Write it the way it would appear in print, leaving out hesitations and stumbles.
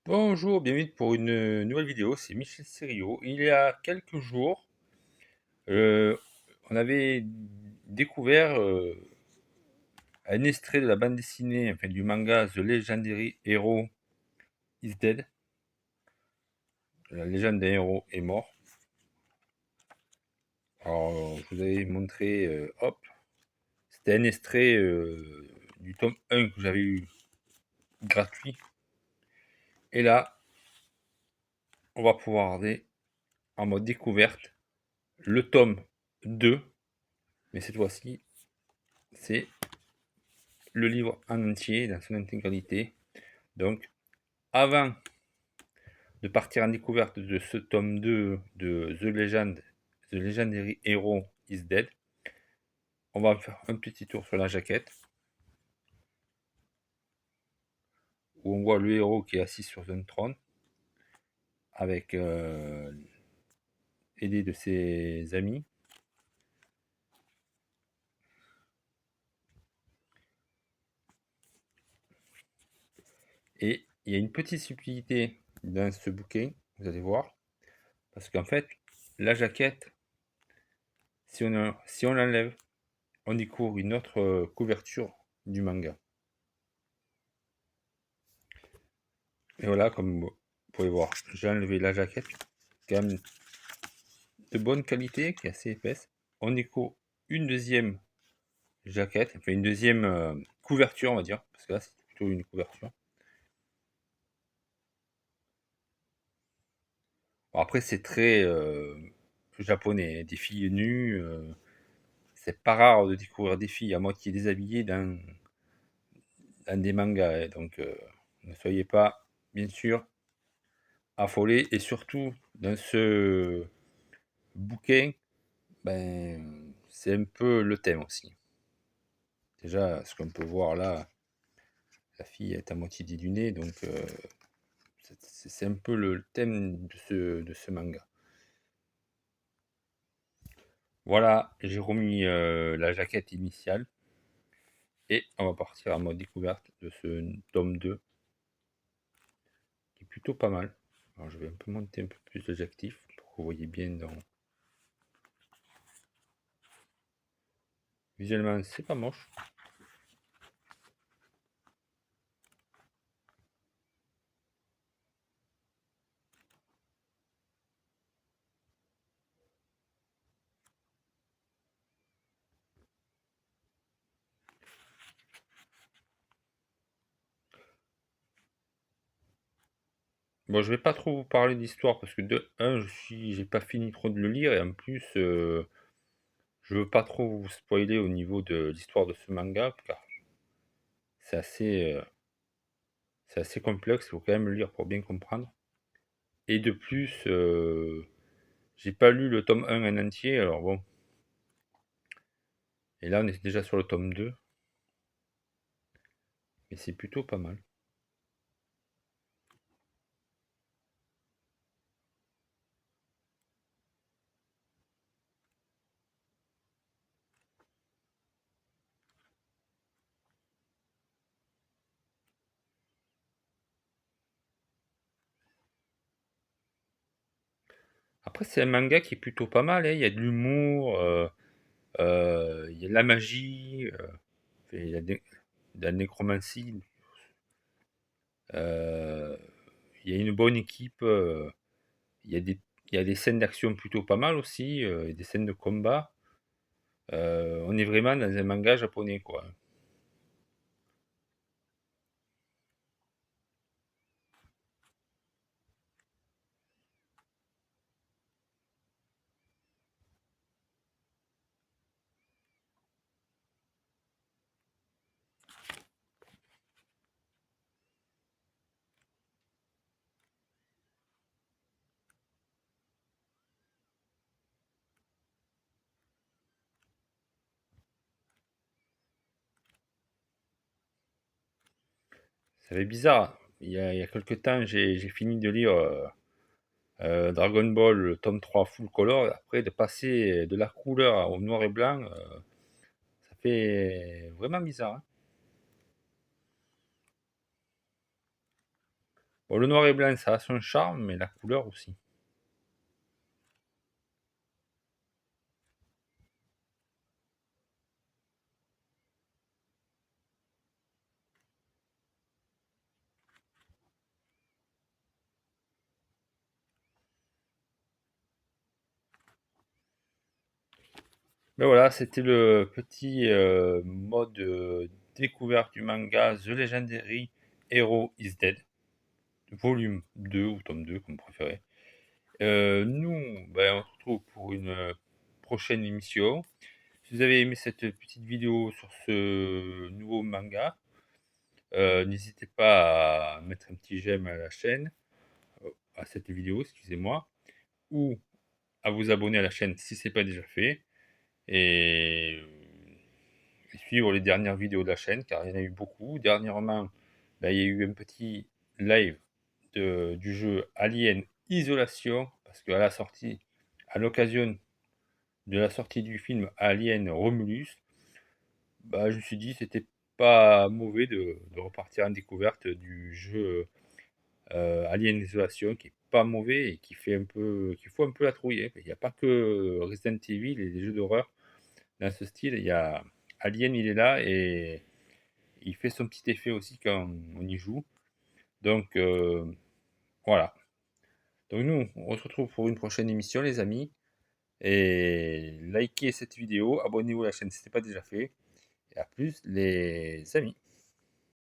Bonjour, bienvenue pour une nouvelle vidéo, c'est Michel Serio. Il y a quelques jours, euh, on avait découvert un extrait de la bande dessinée, enfin du manga The Legendary Hero is Dead. La légende d'un héros est mort. Alors, je vous avais montré, hop, c'était un extrait du tome 1 que j'avais eu gratuit. Et là, on va pouvoir regarder en mode découverte le tome 2, mais cette fois-ci, c'est le livre en entier, dans son intégralité. Donc, avant de partir en découverte de ce tome 2 de The Legendary Hero is Dead, on va faire un petit tour sur la jaquette, où on voit le héros qui est assis sur un trône, avec aidé de ses amis. Et il y a une petite subtilité dans ce bouquin, vous allez voir, parce qu'en fait, la jaquette, si on l'enlève, on découvre une autre couverture du manga. Et voilà, comme vous pouvez voir, j'ai enlevé la jaquette, quand même de bonne qualité, qui est assez épaisse. On découvre une deuxième jaquette, enfin une deuxième couverture, on va dire, parce que là, c'est plutôt une couverture. Bon, après, c'est très japonais, hein, des filles nues. C'est pas rare de découvrir des filles à moitié déshabillées dans des mangas, hein, donc ne soyez pas, bien sûr, affolés. Et surtout, dans ce bouquin, ben, c'est un peu le thème aussi. Déjà, ce qu'on peut voir là, la fille est à moitié dénudée, donc c'est un peu le thème de ce manga. Voilà, j'ai remis la jaquette initiale et on va partir en mode découverte de ce tome 2 qui est plutôt pas mal. Alors je vais un peu monter un peu plus l'objectif pour que vous voyez bien dans... Visuellement, c'est pas moche. Bon, je vais pas trop vous parler d'histoire parce que de un, j'ai pas fini trop de le lire et en plus, je veux pas trop vous spoiler au niveau de l'histoire de ce manga car c'est assez, euh, c'est assez complexe, il faut quand même le lire pour bien comprendre. Et de plus, j'ai pas lu le tome 1 en entier, alors bon. Et là, on est déjà sur le tome 2, mais c'est plutôt pas mal. Après, c'est un manga qui est plutôt pas mal, hein. Il y a de l'humour, il y a de la magie, il y a de la nécromancie, euh, il y a une bonne équipe, il y a des, il y a des scènes d'action plutôt pas mal aussi, et des scènes de combat. On est vraiment dans un manga japonais, quoi. Ça fait bizarre. Il y a quelques temps, j'ai fini de lire Dragon Ball, le tome 3 full color. Après, de passer de la couleur au noir et blanc, ça fait vraiment bizarre, hein. Bon, le noir et blanc, ça a son charme, mais la couleur aussi. Mais voilà, c'était le petit mode découverte du manga The Legendary Hero is Dead, volume 2 ou tome 2, comme vous préférez. Nous, ben, on se retrouve pour une prochaine émission. Si vous avez aimé cette petite vidéo sur ce nouveau manga, n'hésitez pas à mettre un petit j'aime à la chaîne, à cette vidéo, excusez-moi, ou à vous abonner à la chaîne si ce n'est pas déjà fait, et suivre les dernières vidéos de la chaîne, car il y en a eu beaucoup. Dernièrement, ben, il y a eu un petit live du jeu Alien Isolation, parce qu'à la sortie, à l'occasion de la sortie du film Alien Romulus, bah, je me suis dit c'était pas mauvais de repartir en découverte du jeu Alien Isolation, qui est pas mauvais et qui fait un peu, qui faut un peu la trouille, hein. Il n'y a pas que Resident Evil et les jeux d'horreur dans ce style. Il y a Alien, il est là et il fait son petit effet aussi quand on y joue. Donc voilà. Donc nous, on se retrouve pour une prochaine émission, les amis. Et likez cette vidéo, abonnez-vous à la chaîne si ce n'est pas déjà fait. Et à plus, les amis.